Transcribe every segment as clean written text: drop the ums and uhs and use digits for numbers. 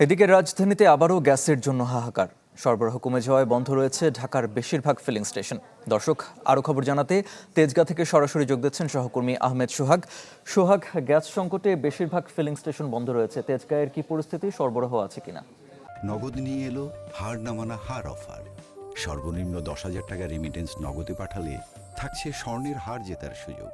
এদিকে রাজধানীতে আবারও গ্যাসের জন্য হাহাকার। সরবরাহ কমে যাওয়ায় বন্ধ রয়েছে ঢাকার বেশিরভাগ ফিলিং স্টেশন। দর্শক, আরও খবর জানাতে তেজগাঁ থেকে সরাসরি যোগ দিচ্ছেন সহকর্মী আহমেদ সোহাগ। সোহাগ, গ্যাস সংকটে বেশিরভাগ ফিলিং স্টেশন বন্ধ রয়েছে। তেজগাঁয়ের কি পরিস্থিতি, সরবরাহ আছে কিনা? নগদ নিয়ে এলো হার না মানা হার অফার। সর্বনিম্ন 10,000 টাকা রেমিটেন্স নগদে পাঠালে থাকছে স্বর্ণের হার জেতার সুযোগ।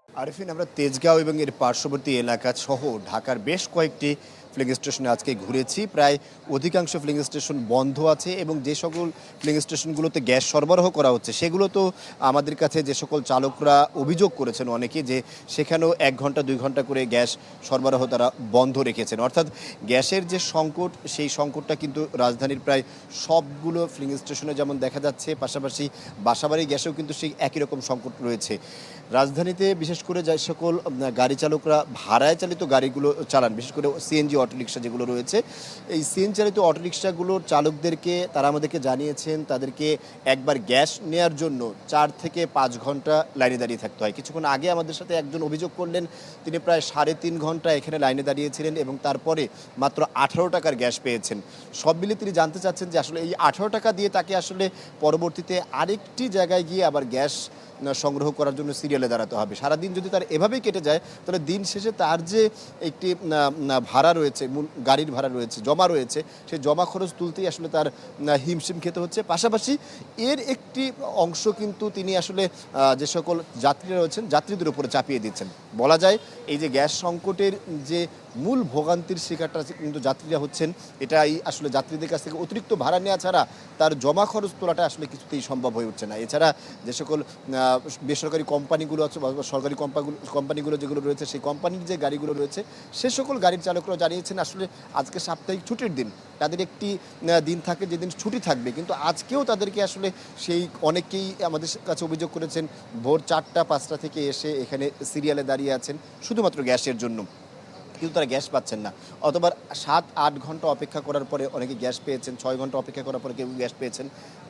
আরিফিন, আমরা তেজগাঁও এবং এর পার্শ্ববর্তী এলাকা সহ ঢাকার বেশ কয়েকটি ফিলিং স্টেশনে আজকে ঘুরেছি। প্রায় অধিকাংশ ফিলিং স্টেশন বন্ধ আছে এবং যে সকল ফিলিং স্টেশনগুলোতে গ্যাস সরবরাহ করা হচ্ছে সেগুলো তো আমাদের কাছে যে সকল চালকরা অভিযোগ করেছেন অনেকে, যে সেখানেও 1 ঘন্টা 2 ঘন্টা করে গ্যাস সরবরাহ তারা বন্ধ রেখেছেন। অর্থাৎ গ্যাসের যে সংকট, সেই সংকটটা কিন্তু রাজধানীর প্রায় সবগুলো ফিলিং স্টেশনে যেমন দেখা যাচ্ছে, পাশাপাশি বাসাবাড়ি গ্যাসেও কিন্তু সেই একই রকম সংকট রয়েছে। রাজধানীতে বিশেষ করে যে সকল গাড়ি চালকরা ভাড়ায় চালিত গাড়িগুলো চালান, বিশেষ করে সিএনজি অটোরিকশা যেগুলো রয়েছে, এই সিএনজি চালিত অটোরিকশাগুলোর চালকদেরকে তারা আমাদেরকে জানিয়েছেন তাদেরকে একবার গ্যাস নেয়ার জন্য 4 থেকে 5 ঘন্টা লাইনে দাঁড়িয়ে থাকতে হয়। কিছুক্ষণ আগে আমাদের সাথে একজন অভিযোগ করলেন, তিনি প্রায় 3.5 ঘন্টা এখানে লাইনে দাঁড়িয়েছিলেন এবং তারপরে মাত্র 18 টাকার গ্যাস পেয়েছেন। সব মিলে তিনি জানতে চাচ্ছেন যে আসলে এই 18 টাকা দিয়ে তাকে আসলে পরবর্তীতে আরেকটি জায়গায় গিয়ে আবার গ্যাস সংগ্রহ করার জন্য সিরিয়ালে দাঁড়াতে হবে। সারাদিন যদি তার এভাবেই কেটে যায়, তাহলে দিন শেষে তার যে একটি ভাড়া রয়েছে, মূল গাড়ির ভাড়া রয়েছে, জমা রয়েছে, সেই জমা খরচ তুলতেই আসলে তার হিমশিম খেতে হচ্ছে। পাশাপাশি এর একটি অংশ কিন্তু তিনি আসলে যে সকল যাত্রীরা রয়েছেন যাত্রীদের উপরে চাপিয়ে দিচ্ছেন। বলা যায় এই যে গ্যাস সংকটের যে মূল ভোগান্তির শিকারটা কিন্তু যাত্রীরা হচ্ছেন। এটাই আসলে যাত্রীদের কাছ থেকে অতিরিক্ত ভাড়া নেওয়া ছাড়া তার জমা খরচ তোলাটা আসলে কিছুতেই সম্ভব হয়ে উঠছে না। এছাড়া যে সকল বেসরকারি কোম্পানিগুলো আছে বা সরকারি কোম্পানিগুলো যেগুলো রয়েছে, সেই কোম্পানির যে গাড়িগুলো রয়েছে, সে সকল গাড়ির চালকরা জানিয়েছেন আসলে আজকে সাপ্তাহিক ছুটির দিন, তাদের একটি দিন থাকে যেদিন ছুটি থাকবে, কিন্তু আজকেও তাদেরকে আসলে সেই অনেকেই আমাদের কাছে অভিযোগ করেছেন ভোর 4টা 5টা থেকে এসে এখানে সিরিয়ালে দাঁড়িয়ে আছেন শুধুমাত্র গ্যাসের জন্য, কিন্তু তারা গ্যাস পাচ্ছেন না। অথবা 7-8 ঘন্টা অপেক্ষা করার পরে অনেকে গ্যাস পেয়েছেন, 6 ঘন্টা অপেক্ষা করার পরে কেউ গ্যাস পেয়েছেন,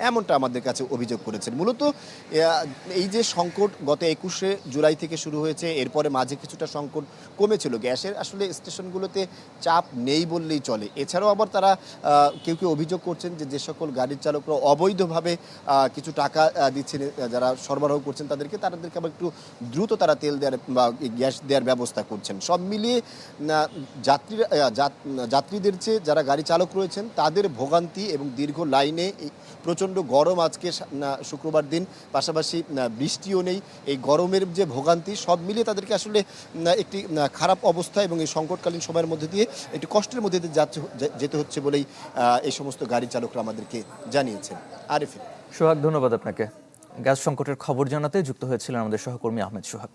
এমনটা আমাদের কাছে অভিযোগ করেছেন। মূলত এই যে সংকট গত 21শে জুলাই থেকে শুরু হয়েছে, এরপরে মাঝে কিছুটা সংকট কমেছিল। গ্যাসের আসলে স্টেশনগুলোতে চাপ নেই বললেই চলে। এছাড়াও আবার তারা কেউ কেউ অভিযোগ করছেন যে যে সকল গাড়ির চালকরা অবৈধভাবে কিছু টাকা দিচ্ছেন, যারা সরবরাহ করছেন তাদেরকে আবার একটু দ্রুত তারা তেল দেওয়ার বা গ্যাস দেওয়ার ব্যবস্থা করছেন। সব মিলিয়ে যাত্রীদের চেয়ে যারা গাড়ি চালক রয়েছেন তাদের ভোগান্তি এবং দীর্ঘ লাইনে, এই প্রচণ্ড গরম আজকে শুক্রবার দিন, পাশাপাশি বৃষ্টিও নেই, এই গরমের যে ভোগান্তি সব মিলিয়ে তাদেরকে আসলে একটি খারাপ অবস্থা এবং এই সংকটকালীন সময়ের মধ্যে দিয়ে একটি কষ্টের মধ্যে দিয়ে যেতে হচ্ছে বলেই এই সমস্ত গাড়ি চালকরা আমাদেরকে জানিয়েছেন। আরিফিন। সোহাগ, ধন্যবাদ আপনাকে। গ্যাস সংকটের খবর জানাতে যুক্ত হয়েছিলেন আমাদের সহকর্মী আহমেদ সোহাগ।